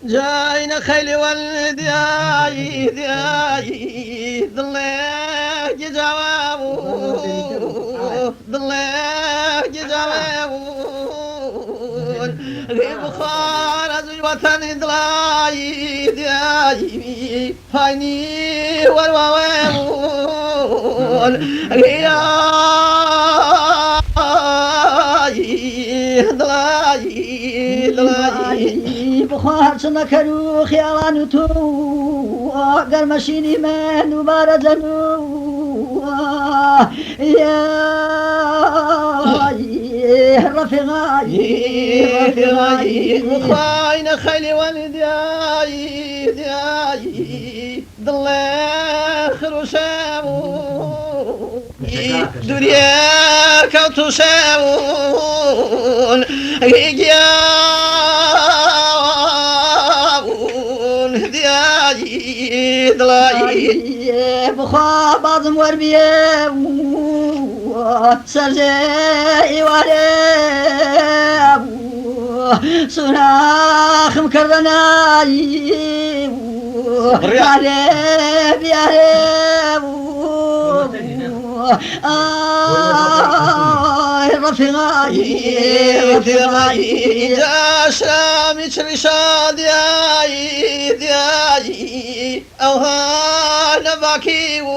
جاينا خيلي والدياي دياي ضلي جوابو ضلي جوابون غيب خارج وطن ضلاي دياي فايني والواوون ضلاي بخوار سنكرو خيالان تو قرمشيني من وبارزنو يا رفيقاي مخاين خيلي والدياي دياي ضل خروشاو دنيا كوتوشاون يجياون دياي ضلاي بخوا بعضم وربيه سرجي واريب صراخ مكرناي عريب يا عريب رفيقاي جاشامي ترشا دياي اوهانا باكيو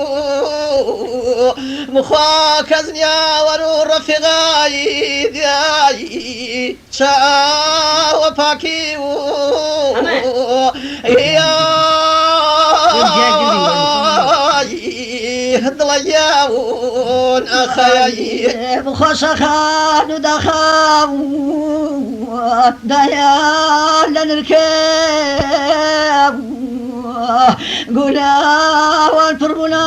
مخاك ازنيا ورو رفيقاي دياي شاو باكيو ضلياون أخاي بخش خان ودخاو دايا لنركب قولا والفرمونا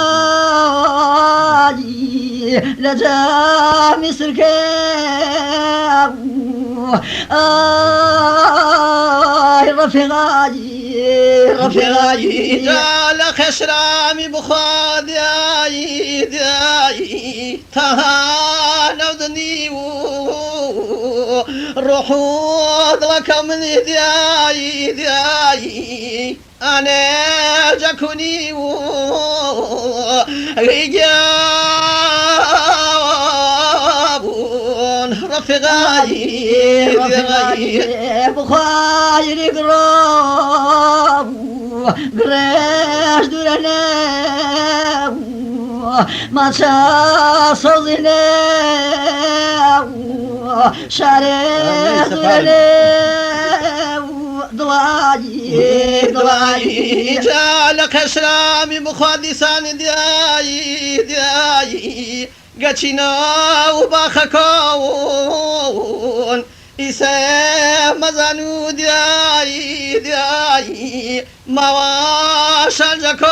لجامي سركب رفيقاي جال خشرامي بخادياي دياي تهانا ودنيو روحو ضلك من دياي أنا جاكونيو رجابون رفيقاي بخاير قراب قريش دورنا ما صوزنا شارع دورنا ضلاي جالك اسلامي مخادسان دياي قتشنا وباخكون إسا مزانو دياي مواشا جكون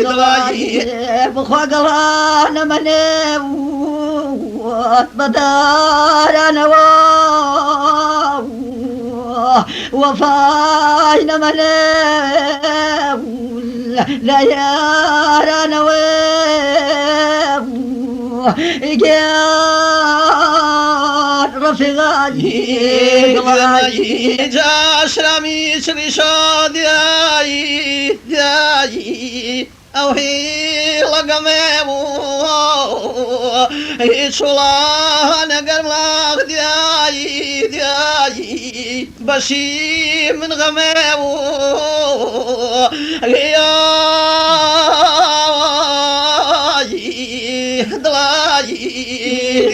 ضلاي بخوا قلانا منيوت بدارنا وفاينا منيوت لا يارانا إيجاد رفيقاي جاش رامي شريشا دياي أو هي لقميمو إيشولا نقر ملاك دياي بشي من غميمو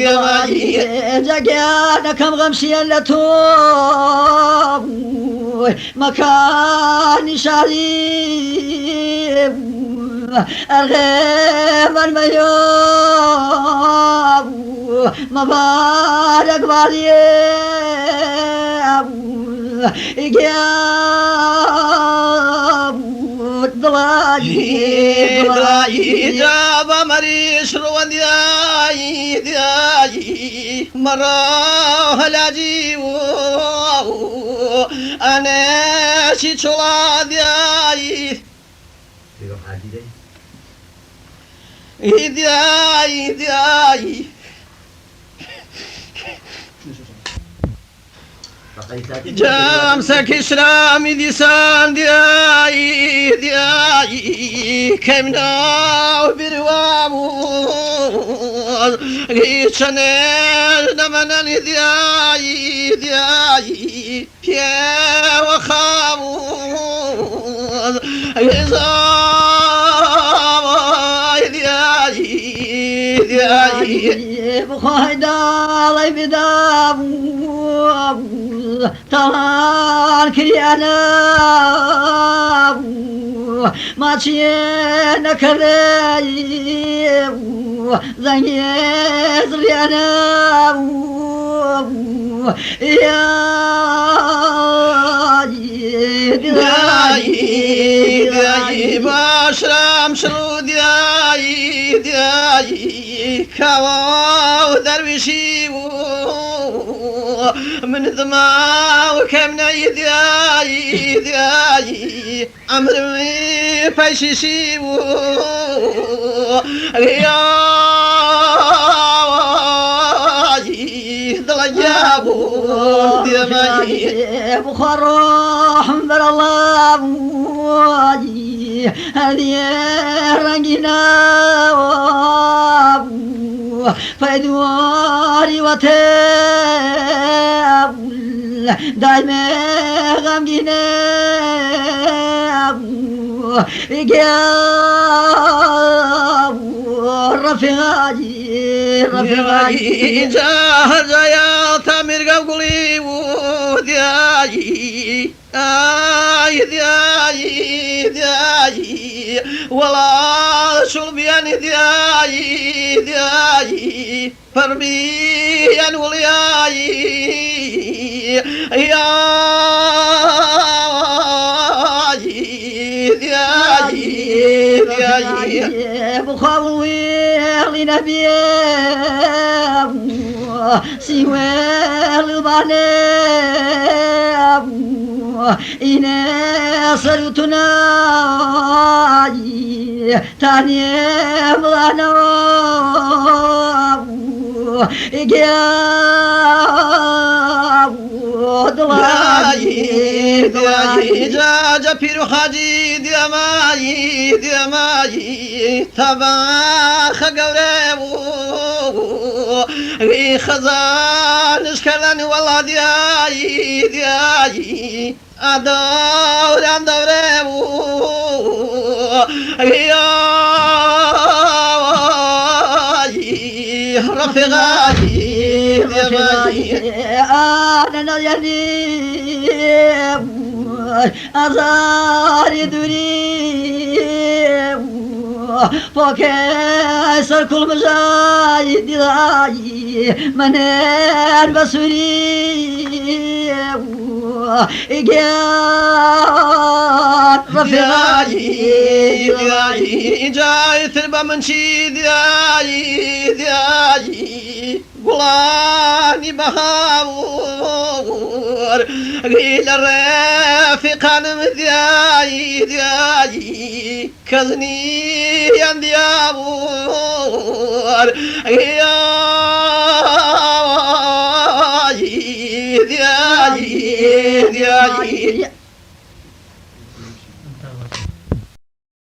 ضلاي جاكيانا كم غمشي اللتوب مكان شريف الغيب الميوب مبارك باليب إجاب ضلاي جاب مريش روان دياي مراه لاجيو أنا شيشولا دياي İdiyay Cam sekişram idisan diyay diyay kemna bir vamuz geçenel namanan diyay diyay piye ve khamuz izavay diyay diyay بخايدا بدام طلال كريانا ما تشينا كذاي زنيز ريانا يا دياي باشرام شرو دياي كواو درويشي من ذما وكمنا دياي عمري فايشيشي يا ضلجابو دياي بخار حمد الله هذه رنجنا فدواري وتاب دايما غمجنا إجاب رفيقي جاهز يا تامر قولي ودياي دياي ولا شربيان دياي فربيان ولياي يا دياي بخاوي لنبي سوى الباني إنا صرتنا تاني بلانا إجاب دلاي جاجا بيرو حاجي دياماي تباخ قوريبو غي خزان اشكالان والله دياي أدور عن دوريبو رفيقي أنا يليم أزاري دريم فكسر كل مجاهد داي منير بسوريم إجاب رفيقي جاي ثربا منشي دياي غلاني بهاور قيل الرافقان دياي كزني يان ديابور دياي